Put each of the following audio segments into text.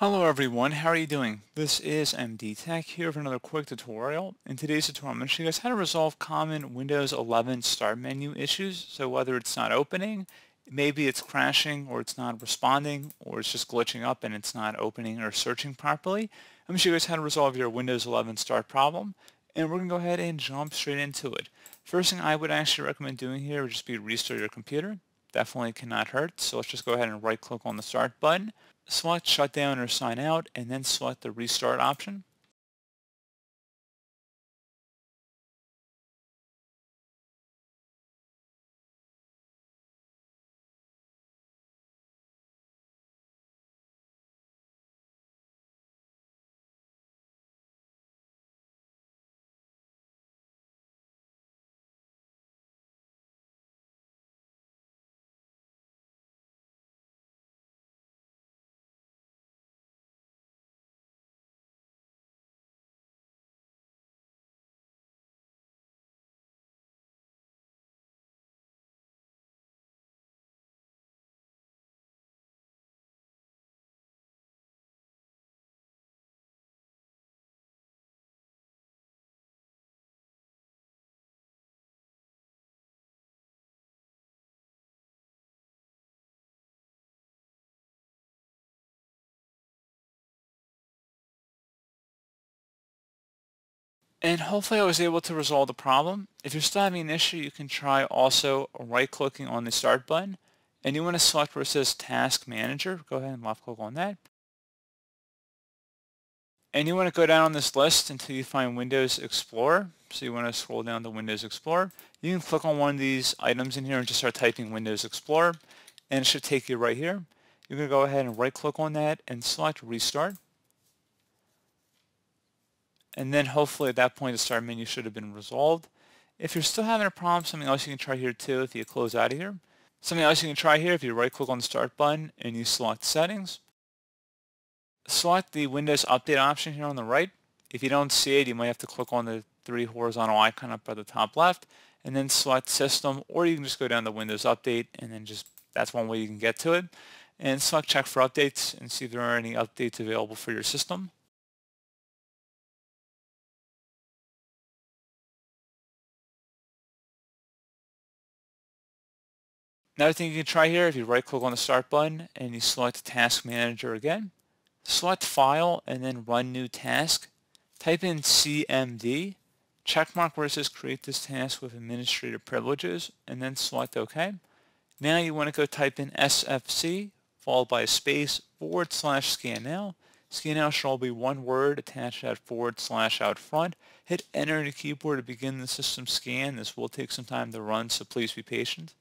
Hello everyone, how are you doing? This is MD Tech here for another quick tutorial. In today's tutorial, I'm going to show you guys how to resolve common Windows 11 start menu issues. So whether it's not opening, maybe it's crashing, or it's not responding, or it's just glitching up and it's not opening or searching properly. I'm going to show you guys how to resolve your Windows 11 start problem, and we're going to go ahead and jump straight into it. First thing I would actually recommend doing here would just be restart your computer. Definitely cannot hurt, so let's just go ahead and right click on the start button. Select shutdown or sign out, and then select the restart option. And hopefully I was able to resolve the problem. If you're still having an issue, you can try also right-clicking on the start button, and you want to select where it says Task Manager. Go ahead and left-click on that. And you want to go down on this list until you find Windows Explorer. So you want to scroll down to Windows Explorer. You can click on one of these items in here and just start typing Windows Explorer, and it should take you right here. You're going to go ahead and right-click on that and select Restart. And then hopefully at that point the start menu should have been resolved. If you're still having a problem, something else you can try here too if you close out of here. Something else you can try here if you right click on the start button and you select settings. Select the Windows Update option here on the right. If you don't see it, you might have to click on the three horizontal icon up at the top left and then select System, or you can just go down to Windows Update and then that's one way you can get to it. And select Check for Updates and see if there are any updates available for your system. Another thing you can try here, if you right click on the start button and you select Task Manager again, select File and then Run New Task, type in CMD, checkmark where it says create this task with administrative privileges, and then select OK. Now you want to go type in SFC followed by a space /scan now. Scan now should all be one word attached to that / out front. Hit enter on the keyboard to begin the system scan. This will take some time to run, so please be patient.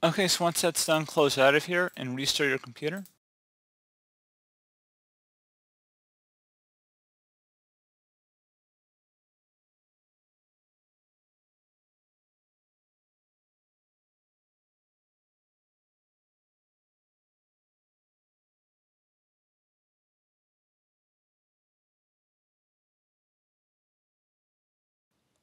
Okay, so once that's done, close out of here and restart your computer.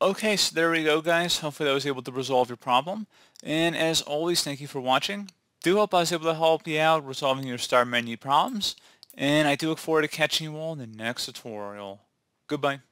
Okay, so there we go, guys. Hopefully that was able to resolve your problem. And as always, thank you for watching. Do hope I was able to help you out resolving your start menu problems. And I do look forward to catching you all in the next tutorial. Goodbye.